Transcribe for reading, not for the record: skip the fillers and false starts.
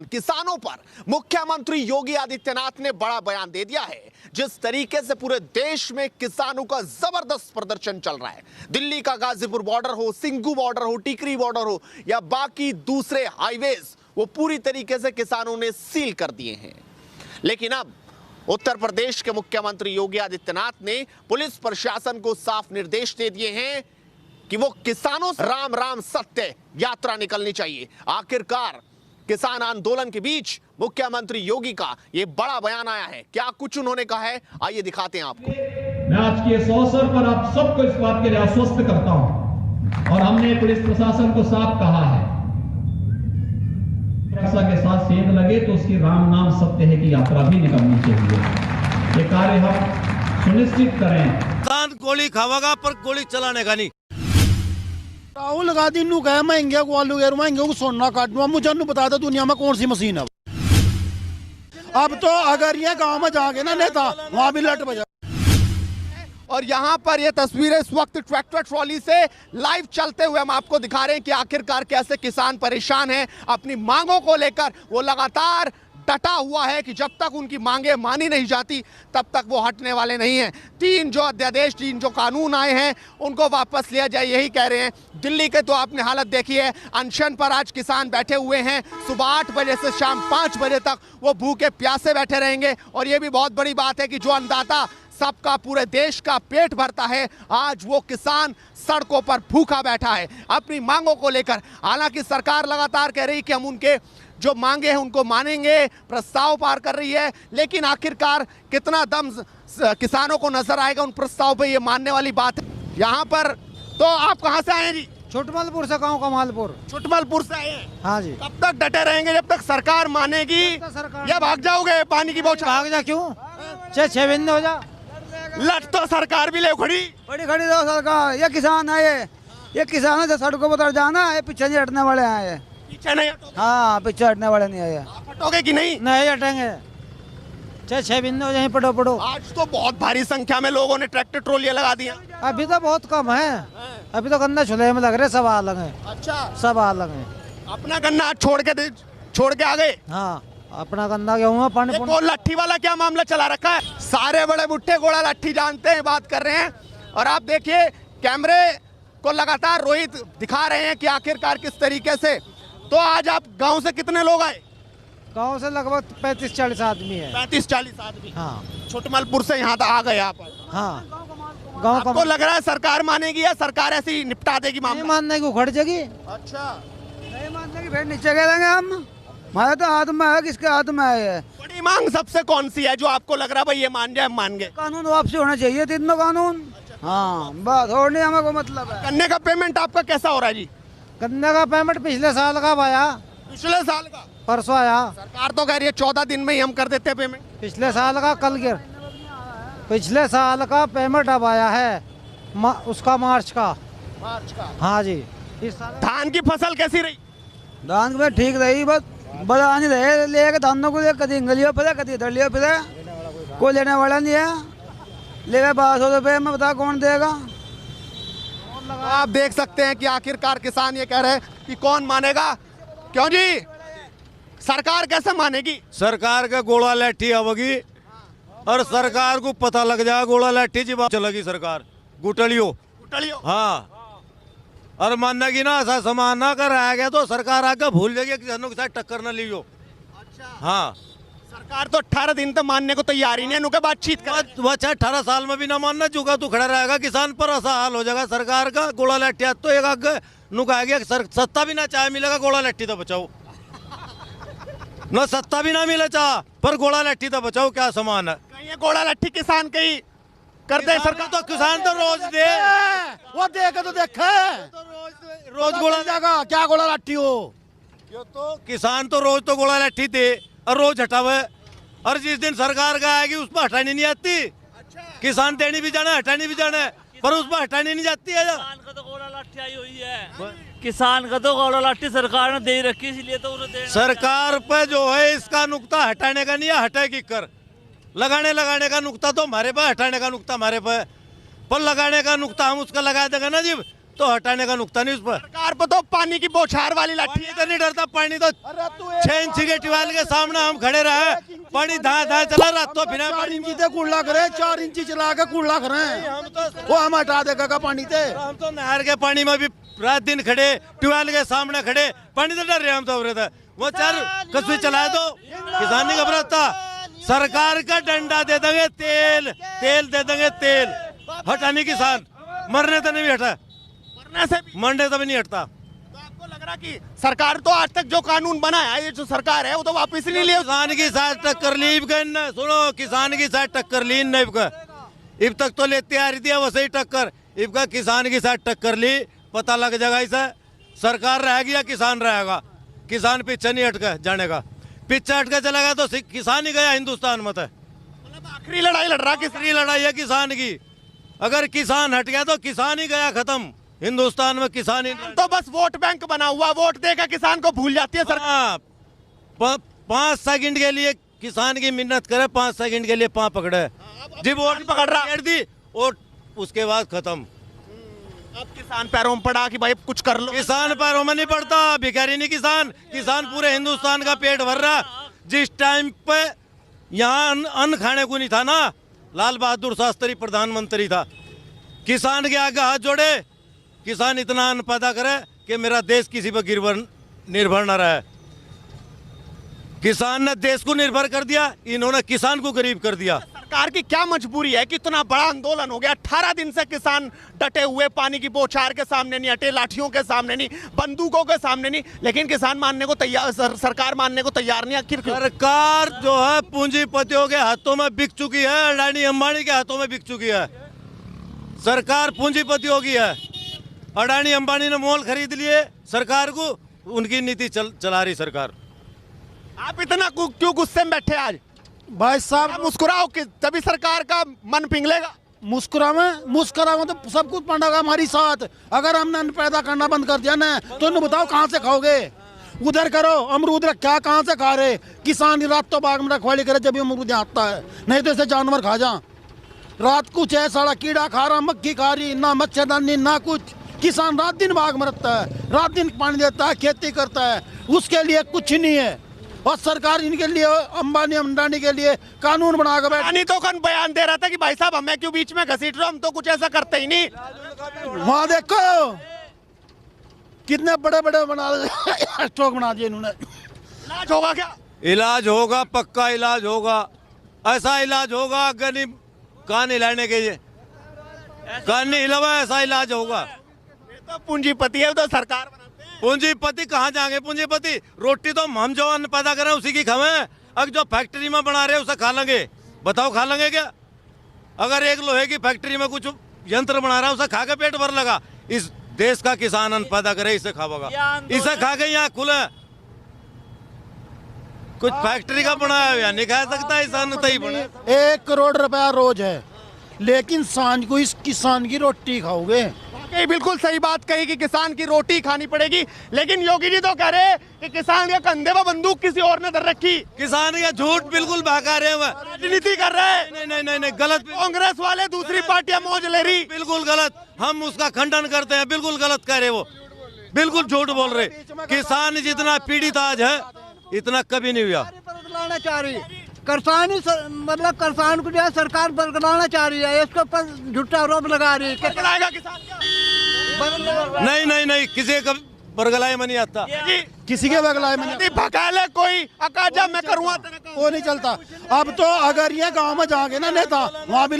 किसानों पर मुख्यमंत्री योगी आदित्यनाथ ने बड़ा बयान दे दिया है। जिस तरीके से पूरे देश में किसानों का जबरदस्त प्रदर्शन चल रहा है, दिल्ली का गाजीपुर बॉर्डर हो, सिंघू बॉर्डर हो, टिकरी बॉर्डर हो या बाकी दूसरे हाईवेज, वो पूरी तरीके से किसानों ने सील कर दिए हैं। लेकिन अब उत्तर प्रदेश के मुख्यमंत्री योगी आदित्यनाथ ने पुलिस प्रशासन को साफ निर्देश दे दिए हैं कि वो किसानों से राम राम सत्य यात्रा निकलनी चाहिए। आखिरकार किसान आंदोलन के बीच मुख्यमंत्री योगी का ये बड़ा बयान आया है। क्या कुछ उन्होंने कहा है, आइए दिखाते हैं आपको। मैं आज के इस अवसर पर आप सबको इस बात के लिए आश्वस्त करता हूं और हमने पुलिस प्रशासन को साफ कहा है, सुरक्षा के साथ सेंध लगे तो उसकी राम नाम सत्य है की यात्रा भी निकलनी चाहिए। ये कार्य हम सुनिश्चित करें। किसान गोली खावागा पर गोली चलाने का नहीं। राहुल गांधी नु कहे महंगे को आलू गेर महंगे को सोना काट दूंगा, मुझे नु बता दो दुनिया में कौन सी मशीन है। अब तो अगर ये गांव में जाके ना नेता वहां भी लट बजा। और यहाँ पर ये तस्वीरें इस वक्त ट्रैक्टर ट्रॉली से लाइव चलते हुए हम आपको दिखा रहे हैं कि आखिरकार कैसे किसान परेशान हैं अपनी मांगों को लेकर। वो लगातार डटा हुआ है कि जब तक उनकी मांगे मानी नहीं जाती तब तक वो हटने वाले नहीं हैं। तीन जो अध्यादेश, तीन जो कानून आए हैं उनको वापस लिया जाए, यही कह रहे हैं। दिल्ली के तो आपने हालत देखी है, अनशन पर आज किसान बैठे हुए हैं। सुबह 8 बजे से शाम 5 बजे तक वो भूखे प्यासे बैठे रहेंगे। और ये भी बहुत बड़ी बात है कि जो अन्नदाता सबका पूरे देश का पेट भरता है, आज वो किसान सड़कों पर भूखा बैठा है अपनी मांगों को लेकर। हालांकि सरकार लगातार कह रही है कि हम उनके जो मांगे हैं उनको मानेंगे, प्रस्ताव पार कर रही है, लेकिन आखिरकार कितना दम किसानों को नजर आएगा उन प्रस्ताव पे, ये मानने वाली बात है। यहाँ पर तो आप कहाँ से आए हैं जी? छुटमलपुर से, गाँव कमालपुर। छुटमलपुर से आए हैं। हाँ जी। कब तक डटे रहेंगे? जब तक सरकार मानेगी या भाग जाओगे पानी की बौछार? भाग जा क्यों? 6 महीने हो जा। लट तो सरकार भी ले खड़ी खड़ी दो सरकार। ये किसान आए, ये किसानों से सड़कों पर उतर जाना, ये पीछे नहीं हटने वाले आए। पीछे नहीं हटोगे? हाँ, पीछे हटने वाले नहीं आए। आप हटोगे कि नहीं? नहीं हटेंगे। 6 महीने हो जाए, पढ़ो पढ़ो। आज तो बहुत भारी संख्या में लोगों ने ट्रैक्टर ट्रॉलियां लगा दिया। अभी तो बहुत कम है, अभी तो गन्ना छुले में लग रहे, सब अलग है। अच्छा, सब अलग है। अपना गन्ना छोड़ के आ गए। हाँ, अपना गन्ना गेहूँ पानी। वो लट्ठी वाला क्या मामला चला रखा है? सारे बड़े बुट्टे घोड़ा लट्ठी जानते हैं, बात कर रहे हैं। और आप देखिए कैमरे को लगातार रोहित दिखा रहे हैं कि आखिरकार किस तरीके से। तो आज आप गांव से कितने लोग आए? गाँव से लगभग 35-40 आदमी है। 35-40 आदमी। हाँ, छुटमलपुर से यहाँ आ गए आप। हाँ। गाँव आपको लग रहा है सरकार मानेगी या सरकार ऐसे ही निपटा देगी मामला? नहीं मानने की उखड़ जाएगी। अच्छा, नहीं मानने की फिर नीचे गिरेंगे हम। हमारे तो हाथ में है, किसके हाथ में है? बड़ी मांग सबसे कौन सी है जो आपको लग रहा है भाई ये मान जाए, मान गए? कानून वापसी होना चाहिए, तीनों कानून। हाँ, बस और नहीं हमें को मतलब है। गन्ने का पेमेंट आपका कैसा हो रहा है जी? गन्ने का पेमेंट पिछले साल का आया, पिछले साल का परसों आया। सरकार तो कह रही है 14 दिन में ही हम कर देते हैं पेमेंट। पिछले साल का कल गिर, पिछले साल का पेमेंट अब आया है उसका मार्च का। हाँ जी। इस साल धान की फसल कैसी रही? धान में ठीक रही, बस बड़ा नहीं रहे। लेके धानों को कभी इंगलियों पे कभी इधर लियो पे, कोई लेने वाला नहीं है। लेके 1200 रुपये में बता कौन देगा? आप देख सकते हैं कि आखिरकार किसान ये कह रहे हैं कि कौन मानेगा। क्यों जी, सरकार कैसे मानेगी? सरकार का गोला लाठी आवगी और सरकार को पता लग जाएगा गोला लाठी जी चलेगी सरकार गुटलियो। हाँ, और मानना की ना ऐसा समान ना कर रहा गया तो सरकार आगे भूल जाएगी, किसानों के साथ टक्कर न लियो। अच्छा, हाँ, सरकार तो 18 दिन तक मानने को तैयार ही नहीं है, नुके बातचीत कर। बच्चा 18 साल में भी ना मानना चुका तू खड़ा रहेगा किसान पर, ऐसा हाल हो जाएगा सरकार का। गोला लाठी तो एक आगे नुका गया, सत्ता भी ना चाहे मिलेगा गोला लाठी तो बचाओ ना, सत्ता भी ना मिले चाह पर गोला लाठी तो बचाओ, क्या समान है? ये गोला लट्ठी किसान कहीं कर दे सरकार तो किसान तो रोज दे, वो देखे तो देखे रोज गोला जाएगा क्या गोला लाठी हो। तो किसान तो रोज गोला लाठी दे और रोज हटावे, और जिस दिन सरकार का आएगी उस पर हटानी नहीं आती। किसान देनी भी जाना, हटानी भी जाना, पर उस पर हटानी नहीं जाती है। किसान का तो गोला लाठी आई हुई है, किसान का तो गोला लाठी सरकार ने दे रखी, इसलिए तो उन्हें सरकार पे जो है इसका नुक्ता हटाने का नहीं है, हटेगी कर। लगाने का नुक्ता तो हमारे पे, हटाने का नुक्ता हमारे पे, पर लगाने का नुक्ता हम उसका लगा देंगे ना जी, तो हटाने का नुकता नहीं उस पर। सरकार पर तो पानी की बौछार वाली लाठी पानी तो नहीं डरता, पानी तो अरे तू 6 इंच के ट्यूबवेल के सामने हम खड़े रहे, पानी धा धा चला रहा तो फिर 4 इंची ते कूड़ा करे, 4 इंची चला के कूड़ा करे, वो हम हटा देगा का पानी ते। हम तो नहर के पानी में भी रात दिन खड़े, ट्यूबवेल के सामने खड़े, पानी से डर रहे हम तो हो रहे थे। वो 4 कस्बे चलाए तो किसान नहीं घबराता। सरकार का डंडा दे देंगे, तेल दे देंगे, तेल हटाने किसान, मरने तो नहीं हटा, मरने से भी। मरने तो भी नहीं हटता। तो आपको लग रहा कि सरकार तो आज तक जो कानून बनाया है, ये जो सरकार है वो तो वापस नहीं लिया। किसान की साथ टक्कर ली सुनो, किसान की साथ टक्कर ली नहीं इब तक तो लेते आ रही थी वैसे ही टक्कर, इब का किसान की साथ टक्कर ली, पता लग जाएगा इसे। सरकार रहेगी या किसान रहेगा, किसान पीछे नहीं हटके जाने का, पीछे हटके चलेगा तो किसान ही गया हिंदुस्तान में। मतलब आखिरी लड़ाई लड़ रहा किसरी लड़ाई है किसान की, अगर किसान हट गया तो किसान ही गया खत्म, हिंदुस्तान में किसान ही। तो बस वोट बैंक बना हुआ, वोट देकर किसान को भूल जाती है सरकार। 5 सेकंड के लिए किसान की मिन्नत करे, 5 सेकंड के लिए पाँव पकड़े, जी वोट पकड़ रहा, पकड़ दी और उसके बाद खत्म। अब किसान पैरों में पड़ा कि भाई कुछ कर लो। किसान पैरों में नहीं पड़ता, भिखारी नहीं किसान, किसान पूरे हिंदुस्तान का पेट भर रहा। जिस टाइम पे यहाँ अन्न खाने को नहीं था ना, लाल बहादुर शास्त्री प्रधानमंत्री था, किसान के आगे हाथ जोड़े, किसान इतना अन्न पैदा करे कि मेरा देश किसी पर निर्भर न रहे। किसान ने देश को निर्भर कर दिया, इन्होंने किसान को गरीब कर दिया। सरकार की क्या मजबूरी है कि इतना बड़ा आंदोलन हो गया, 18 दिन से किसान डटे हुए, पानी की बौछार के सामने नहीं हटे, लाठियों के सामने नहीं, बंदूकों के सामने नहीं, लेकिन किसान मानने को तैयार, सरकार मानने को तैयार नहीं। आखिर सरकार जो है पूंजीपतियों के हाथों में बिक चुकी है, अडानी अंबानी के हाथों में बिक चुकी है। सरकार पूंजीपतियों की है, अडानी अंबानी ने मॉल खरीद लिए, सरकार को उनकी नीति चला रही सरकार। आप इतना क्यों गुस्से में बैठे आज? भाई साहब आप मुस्कुराओ कि तभी सरकार का मन पिघलेगा। मुस्कुरावे तो सब कुछ पड़ेगा हमारी साथ। अगर हमने अन्न पैदा करना बंद कर दिया ना, तो इन्हें बताओ कहाँ से खाओगे? उधर करो, अमरूद रखा कहाँ से खा रहे? किसान रात तो बाग में रखवाली करे जब अमरूद आता है, नहीं तो इसे जानवर खा जा। रात कुछ है सारा कीड़ा खा रहा, मक्खी खा रही, ना मच्छरदानी ना कुछ। किसान रात दिन बाग में रहता है, रात दिन पानी देता है, खेती करता है, उसके लिए कुछ नहीं है। और सरकार इनके लिए, अंबानी अम्बानी के लिए कानून बना कर अडानी तो कौन बयान दे रहा था कि भाई साहब हमें क्यों बीच में घसीट रहे हो, हम तो कुछ ऐसा करते ही नहीं। वहां देखो कितने बड़े बड़े स्टॉक बना दिए इन्होंने। इलाज होगा क्या? इलाज होगा, पक्का इलाज होगा, ऐसा इलाज होगा अगर कान हिलाने के लिए, कान नहीं हिलावा ऐसा इलाज होगा। ये तो पूंजीपति है, तो सरकार बनाते हैं। पूंजीपति कहाँ जाएंगे? पूंजीपति रोटी तो हम जो अन्न पैदा करें उसी की खावें, अगर जो फैक्ट्री में बना रहे उसे खा लेंगे, बताओ खा लेंगे क्या? अगर एक लोहे की फैक्ट्री में कुछ यंत्र बना रहा है उसे खा के पेट भर लगा, इस देश का किसान अन्न पैदा करे इसे खावेगा, इसे खा के यहाँ खुले कुछ फैक्ट्री का बनाया हुआ नहीं खा सकता, इस अन्न तई बने। 1 करोड़ रुपया रोज है, लेकिन सांझ को इस किसान की रोटी खाओगे। वाकई बिल्कुल सही बात कही कि किसान की रोटी खानी पड़ेगी, लेकिन योगी जी तो कह रहे कि किसान के कंधे पर बंदूक किसी और ने धर रखी। किसान का झूठ बिल्कुल बहका रहे हैं, राजनीति कर रहे हैं। नहीं गलत। कांग्रेस वाले दूसरी पार्टियां मौज ले रही, बिल्कुल गलत, हम उसका खंडन करते हैं, बिल्कुल गलत कह रहे वो, बिल्कुल झूठ बोल रहे। किसान जितना पीड़ित आज है इतना कभी नहीं हुआ। बदलाना चाह रही किसान ही मतलब किसान को जो है सरकार बदलाना चाह रही है, इसके ऊपर झूठा आरोप लगा रही है। बदलाएगा किसान क्या? नहीं किसी का बरगलाए में नहीं आता, किसी के बगलाए में नहीं। भगाले कोई अकाजा मैं करूँगा वो नहीं चलता। अब तो अगर ये गांव में जाओगे ना नेता, वहाँ भी